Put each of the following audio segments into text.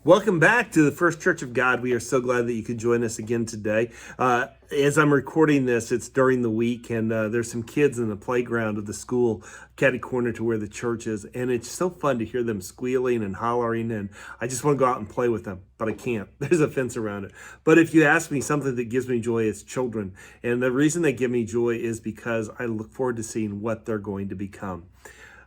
Welcome back to the First Church of God. We are so glad that you could join us again today. As I'm recording this, it's during the week, and there's some kids in the playground of the school, catty corner to where the church is, and it's so fun to hear them squealing and hollering, and I just want to go out and play with them, but I can't. There's a fence around it. But if you ask me something that gives me joy, it's children, and the reason they give me joy is because I look forward to seeing what they're going to become.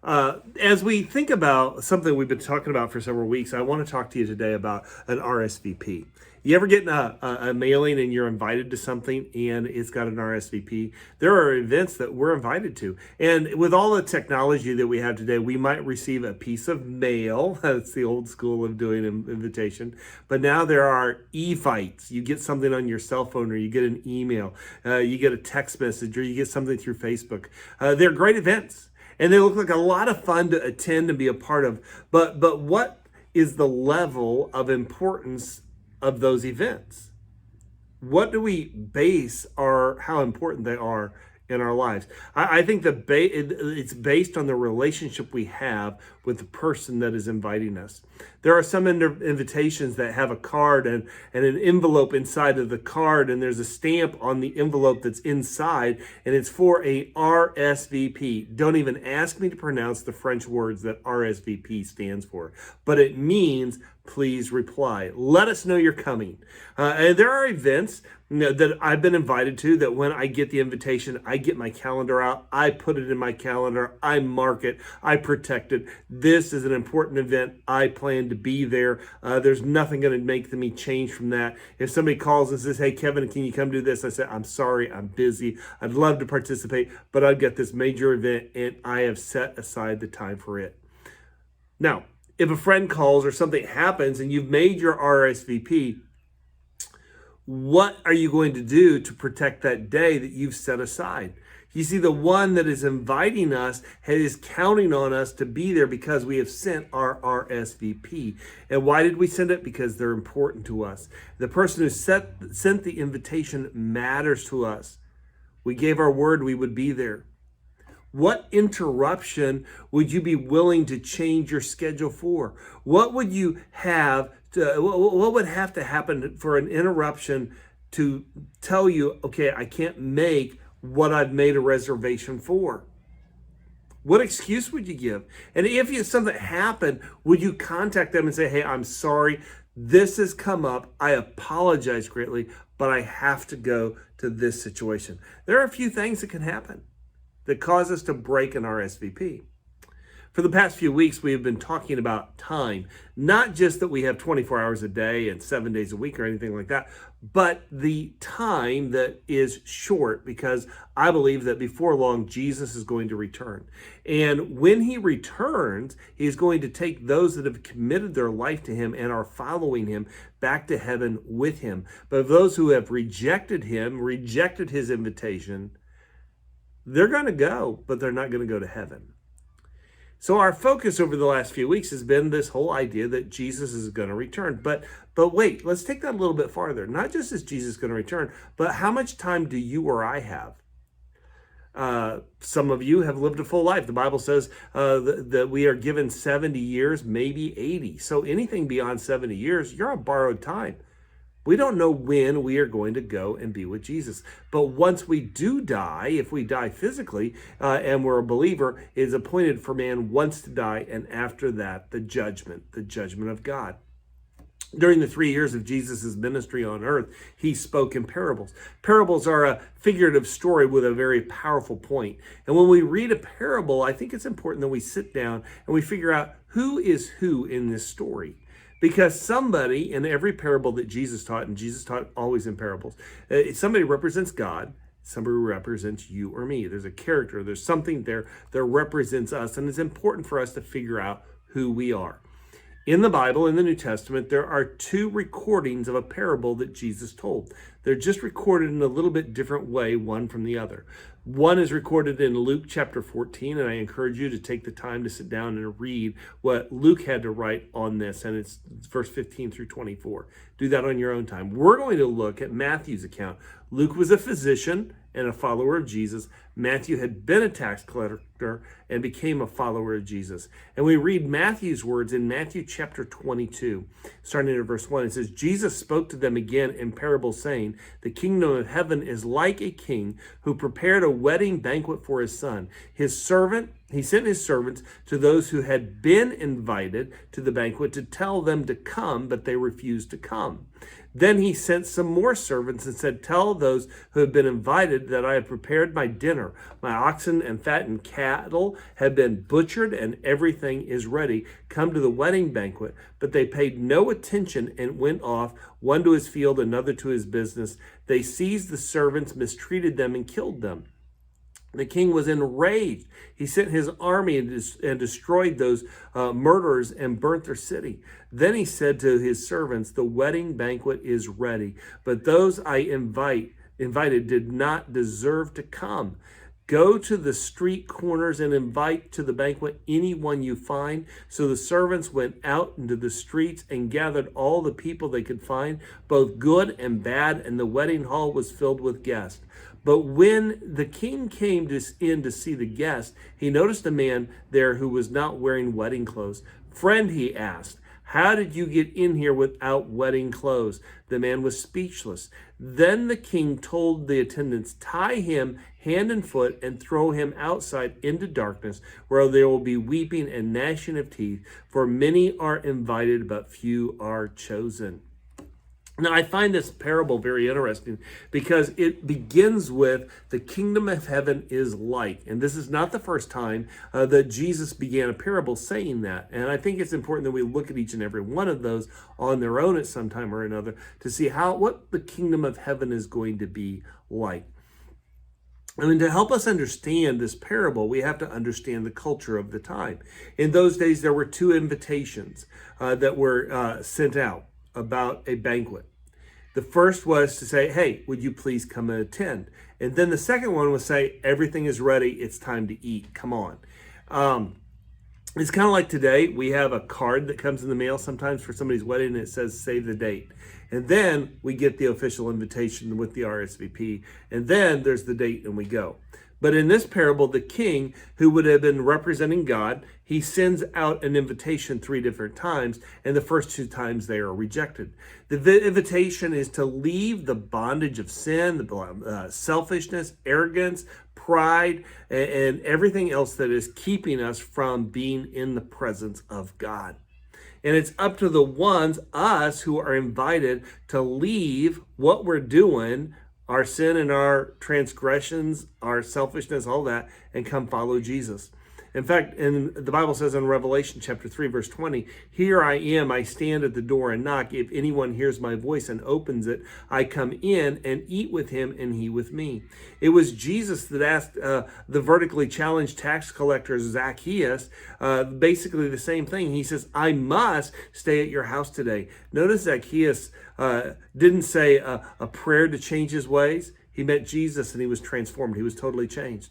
As we think about something we've been talking about for several weeks, I want to talk to you today about an RSVP. You ever get a mailing and you're invited to something and it's got an RSVP? There are events that we're invited to. And with all the technology that we have today, we might receive a piece of mail. That's the old school of doing an invitation. But now there are e-fights. You get something on your cell phone, or you get an email, you get a text message, or you get something through Facebook. They're great events. And they look like a lot of fun to attend and be a part of. But what is the level of importance of those events? What do we base how important they are in our lives? I think it's based on the relationship we have with the person that is inviting us. There are some invitations that have a card and an envelope inside of the card, and there's a stamp on the envelope that's inside, and it's for a RSVP. Don't even ask me to pronounce the French words that RSVP stands for, but it means please reply. Let us know you're coming. And there are events that I've been invited to that when I get the invitation, I get my calendar out, I put it in my calendar, I mark it, I protect it. This is an important event. I plan to be there. There's nothing going to make me change from that. If somebody calls and says, hey, Kevin, can you come do this? I say, I'm sorry, I'm busy. I'd love to participate, but I've got this major event and I have set aside the time for it. Now, if a friend calls or something happens and you've made your RSVP, what are you going to do to protect that day that you've set aside? You see, the one that is inviting us is counting on us to be there because we have sent our RSVP. And why did we send it? Because they're important to us. The person who sent the invitation matters to us. We gave our word we would be there. What interruption would you be willing to change your schedule for? What would you have what would have to happen for an interruption to tell you, okay, I can't make what I've made a reservation for? What excuse would you give? And if something happened, would you contact them and say, hey, I'm sorry, this has come up, I apologize greatly, but I have to go to this situation? There are a few things that can happen that cause us to break an RSVP. For the past few weeks, we have been talking about time, not just that we have 24 hours a day and 7 days a week or anything like that, but the time that is short, because I believe that before long, Jesus is going to return. And when he returns, he's going to take those that have committed their life to him and are following him back to heaven with him. But those who have rejected him, rejected his invitation, they're going to go, but they're not going to go to heaven. So our focus over the last few weeks has been this whole idea that Jesus is going to return. But wait, let's take that a little bit farther. Not just is Jesus going to return, but how much time do you or I have? Some of you have lived a full life. The Bible says that we are given 70 years, maybe 80. So anything beyond 70 years, you're on borrowed time. We don't know when we are going to go and be with Jesus. But once we do die, if we die physically and we're a believer, it is appointed for man once to die, and after that, the judgment of God. During the 3 years of Jesus' ministry on earth, he spoke in parables. Parables are a figurative story with a very powerful point. And when we read a parable, I think it's important that we sit down and we figure out who is who in this story. Because somebody in every parable that Jesus taught, and Jesus taught always in parables, somebody represents God, somebody represents you or me. There's a character, there's something there that represents us, and it's important for us to figure out who we are. In the Bible, in the New Testament, there are two recordings of a parable that Jesus told. They're just recorded in a little bit different way, one from the other. One is recorded in Luke chapter 14, and I encourage you to take the time to sit down and read what Luke had to write on this, and it's verse 15 through 24. Do that on your own time. We're going to look at Matthew's account. Luke was a physician and a follower of Jesus. Matthew had been a tax collector and became a follower of Jesus. And we read Matthew's words in Matthew chapter 22, starting at verse 1. It says, Jesus spoke to them again in parables, saying, the kingdom of heaven is like a king who prepared a wedding banquet for his son. He sent his servants to those who had been invited to the banquet to tell them to come, but they refused to come. Then he sent some more servants and said, tell those who have been invited that I have prepared my dinner. My oxen and fattened cattle have been butchered and everything is ready. Come to the wedding banquet. But they paid no attention and went off, one to his field, another to his business. They seized the servants, mistreated them, and killed them. The king was enraged. He sent his army and destroyed those murderers and burnt their city. Then he said to his servants, the wedding banquet is ready, but those I invited did not deserve to come. Go to the street corners and invite to the banquet anyone you find. So the servants went out into the streets and gathered all the people they could find, both good and bad, and the wedding hall was filled with guests. But when the king came in to see the guests, he noticed a man there who was not wearing wedding clothes. Friend, he asked, how did you get in here without wedding clothes? The man was speechless. Then the king told the attendants, tie him hand and foot and throw him outside into darkness, where there will be weeping and gnashing of teeth, for many are invited, but few are chosen. Now, I find this parable very interesting because it begins with the kingdom of heaven is like. And this is not the first time that Jesus began a parable saying that. And I think it's important that we look at each and every one of those on their own at some time or another to see what the kingdom of heaven is going to be like. I mean, to help us understand this parable, we have to understand the culture of the time. In those days, there were two invitations that were sent out about a banquet. The first was to say, hey, would you please come and attend? And then the second one was say, everything is ready. It's time to eat. Come on. It's kind of like today. We have a card that comes in the mail sometimes for somebody's wedding and it says, save the date. And then we get the official invitation with the Rsvp. And then there's the date and we go. But in this parable, the king, who would have been representing God, he sends out an invitation 3 different times, and the first 2 times they are rejected. The invitation is to leave the bondage of sin, the selfishness, arrogance, pride, and everything else that is keeping us from being in the presence of God. And it's up to the ones, us, who are invited to leave what we're doing, our sin and our transgressions, our selfishness, all that, and come follow Jesus. In fact, the Bible says in Revelation chapter 3, verse 20, here I am, I stand at the door and knock. If anyone hears my voice and opens it, I come in and eat with him and he with me. It was Jesus that asked the vertically challenged tax collector Zacchaeus basically the same thing. He says, I must stay at your house today. Notice Zacchaeus didn't say a prayer to change his ways. He met Jesus and he was transformed. He was totally changed.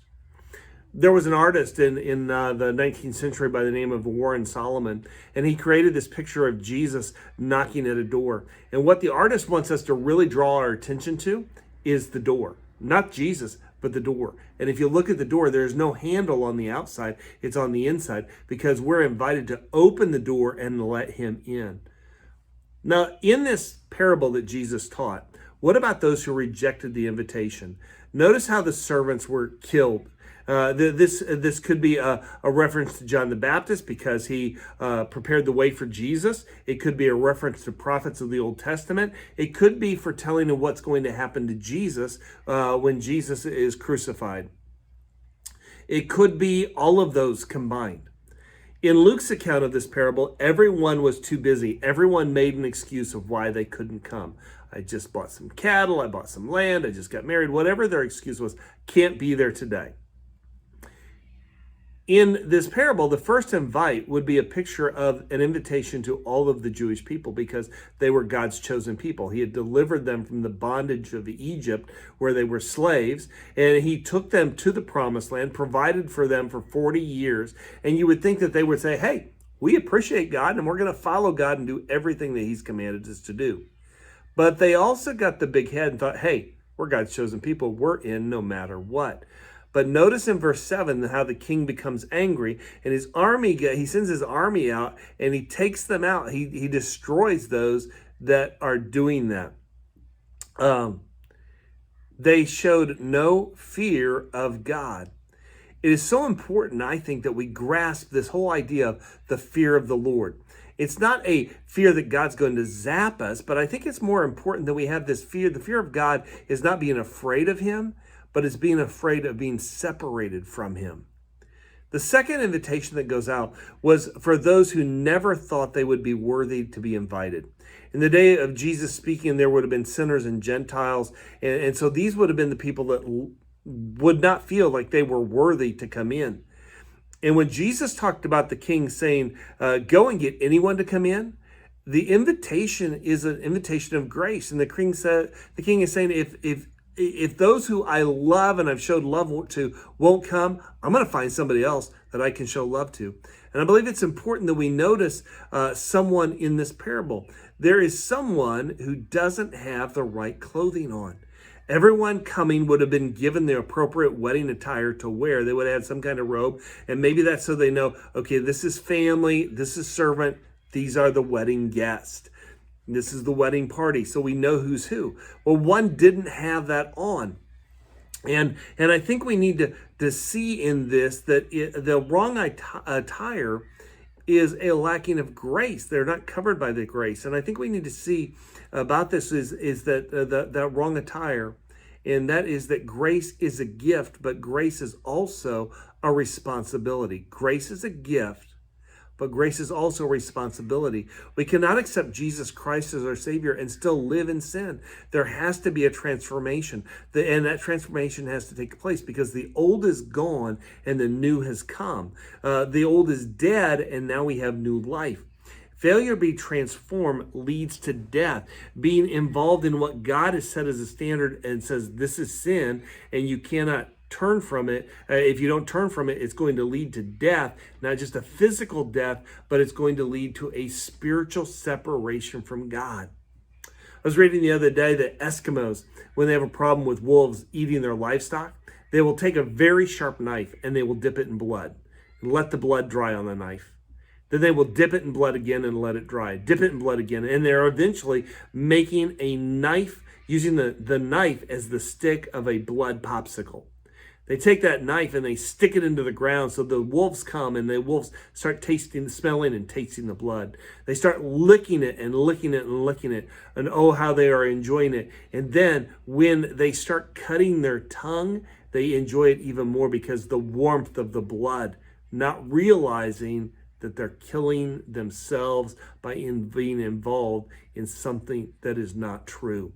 There was an artist in the 19th century by the name of Warren Solomon, and he created this picture of Jesus knocking at a door. And what the artist wants us to really draw our attention to is the door. Not Jesus, but the door. And if you look at the door, there's no handle on the outside. It's on the inside because we're invited to open the door and let him in. Now, in this parable that Jesus taught, what about those who rejected the invitation? Notice how the servants were killed. This could be a reference to John the Baptist because he prepared the way for Jesus. It could be a reference to prophets of the Old Testament. It could be foretelling of what's going to happen to Jesus when Jesus is crucified. It could be all of those combined. In Luke's account of this parable, everyone was too busy. Everyone made an excuse of why they couldn't come. I just bought some cattle. I bought some land. I just got married. Whatever their excuse was, can't be there today. In this parable, the first invite would be a picture of an invitation to all of the Jewish people because they were God's chosen people. He had delivered them from the bondage of Egypt where they were slaves, and he took them to the promised land, provided for them for 40 years. And you would think that they would say, hey, we appreciate God and we're going to follow God and do everything that he's commanded us to do. But they also got the big head and thought, hey, we're God's chosen people. We're in no matter what. But notice in verse 7 how the king becomes angry and his army, he sends his army out and he takes them out. He destroys those that are doing that. They showed no fear of God. It is so important, I think, that we grasp this whole idea of the fear of the Lord. It's not a fear that God's going to zap us, but I think it's more important that we have this fear. The fear of God is not being afraid of him, but it's being afraid of being separated from him. The second invitation that goes out was for those who never thought they would be worthy to be invited. In the day of Jesus speaking, there would have been sinners and Gentiles, and so these would have been the people that would not feel like they were worthy to come in. And when Jesus talked about the king saying, go and get anyone to come in, the invitation is an invitation of grace. And the king is saying, if those who I love and I've showed love to won't come, I'm going to find somebody else that I can show love to. And I believe it's important that we notice someone in this parable. There is someone who doesn't have the right clothing on. Everyone coming would have been given the appropriate wedding attire to wear. They would have had some kind of robe. And maybe that's so they know, okay, this is family, this is servant, these are the wedding guests. This is the wedding party, so we know who's who. Well, one didn't have that on. And I think we need to see in this that the wrong attire is a lacking of grace. They're not covered by the grace. And I think we need to see about this is that that wrong attire, and that is that grace is a gift, but grace is also a responsibility. Grace is a gift, but grace is also a responsibility. We cannot accept Jesus Christ as our Savior and still live in sin. There has to be a transformation, and that transformation has to take place because the old is gone and the new has come. The old is dead, and now we have new life. Failure to be transformed leads to death. Being involved in what God has set as a standard and says this is sin and you cannot turn from it. If you don't turn from it, it's going to lead to death, not just a physical death, but it's going to lead to a spiritual separation from God. I was reading the other day that Eskimos, when they have a problem with wolves eating their livestock, they will take a very sharp knife and they will dip it in blood and let the blood dry on the knife. Then they will dip it in blood again and let it dry. Dip it in blood again. And they're eventually making a knife, using the knife as the stick of a blood popsicle. They take that knife and they stick it into the ground so the wolves come and the wolves start smelling and tasting the blood. They start licking it and licking it and licking it. And oh, how they are enjoying it. And then when they start cutting their tongue, they enjoy it even more because the warmth of the blood, not realizing that they're killing themselves by being involved in something that is not true.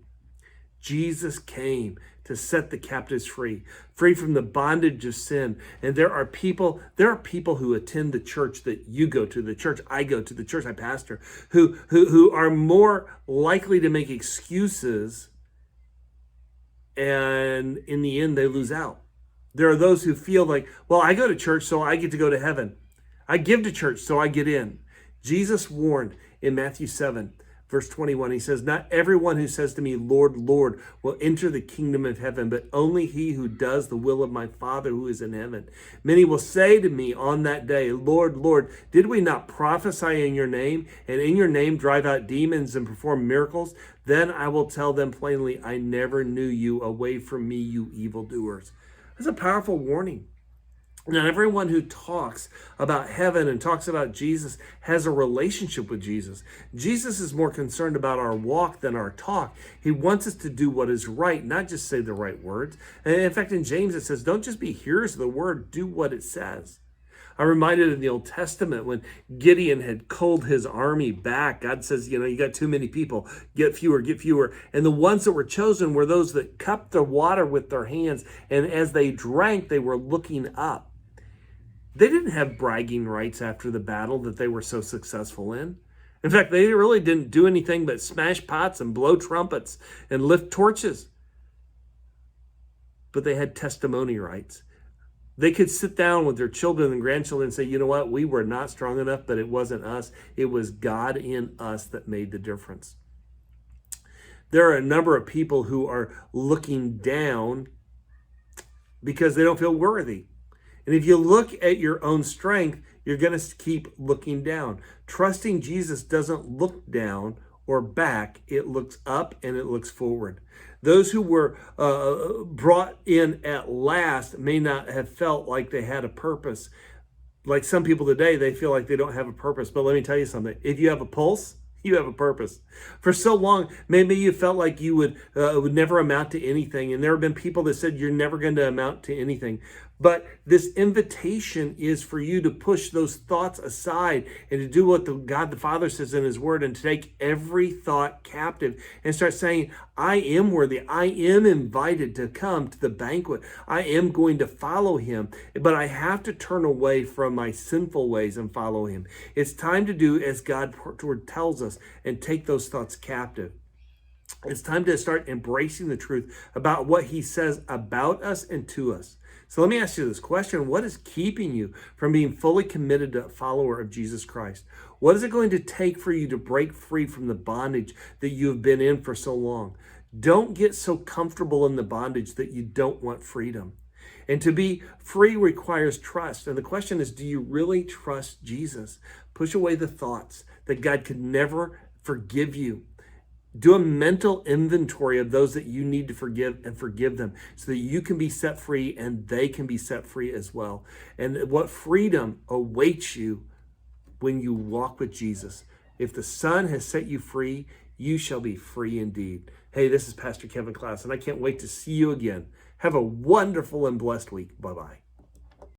Jesus came to set the captives free from the bondage of sin. And there are people who attend the church that you go to, the church I go to, the church I pastor, who are more likely to make excuses, and in the end they lose out. There are those who feel like, well, I go to church so I get to go to heaven. I give to church so I get in. Jesus warned in Matthew 7, verse 21, he says, not everyone who says to me, Lord, Lord, will enter the kingdom of heaven, but only he who does the will of my Father who is in heaven. Many will say to me on that day, Lord, Lord, did we not prophesy in your name, and in your name drive out demons and perform miracles? Then I will tell them plainly, I never knew you. Away from me, you evildoers. That's a powerful warning. Not everyone who talks about heaven and talks about Jesus has a relationship with Jesus. Jesus is more concerned about our walk than our talk. He wants us to do what is right, not just say the right words. And in fact, in James it says, don't just be hearers of the word, do what it says. I'm reminded in the Old Testament when Gideon had called his army back, God says, you got too many people, get fewer. And the ones that were chosen were those that cupped the water with their hands. And as they drank, they were looking up. They didn't have bragging rights after the battle that they were so successful in. In fact, they really didn't do anything but smash pots and blow trumpets and lift torches. But they had testimony rights. They could sit down with their children and grandchildren and say, you know what, we were not strong enough, but it wasn't us. It was God in us that made the difference. There are a number of people who are looking down because they don't feel worthy. And if you look at your own strength, you're going to keep looking down. Trusting Jesus doesn't look down or back. It looks up and it looks forward. Those who were brought in at last may not have felt like they had a purpose. Like some people today, they feel like they don't have a purpose. But let me tell you something. If you have a pulse, you have a purpose. For so long, maybe you felt like you would never amount to anything. And there have been people that said you're never going to amount to anything. But this invitation is for you to push those thoughts aside and to do what God the Father says in his word and to take every thought captive and start saying, I am worthy. I am invited to come to the banquet. I am going to follow him, but I have to turn away from my sinful ways and follow him. It's time to do as God's word tells us and take those thoughts captive. It's time to start embracing the truth about what he says about us and to us. So let me ask you this question. What is keeping you from being fully committed to a follower of Jesus Christ? What is it going to take for you to break free from the bondage that you have been in for so long? Don't get so comfortable in the bondage that you don't want freedom. And to be free requires trust. And the question is, do you really trust Jesus? Push away the thoughts that God could never forgive you. Do a mental inventory of those that you need to forgive and forgive them so that you can be set free and they can be set free as well. And what freedom awaits you when you walk with Jesus. If the Son has set you free, you shall be free indeed. Hey, this is Pastor Kevin Klass, and I can't wait to see you again. Have a wonderful and blessed week. Bye-bye.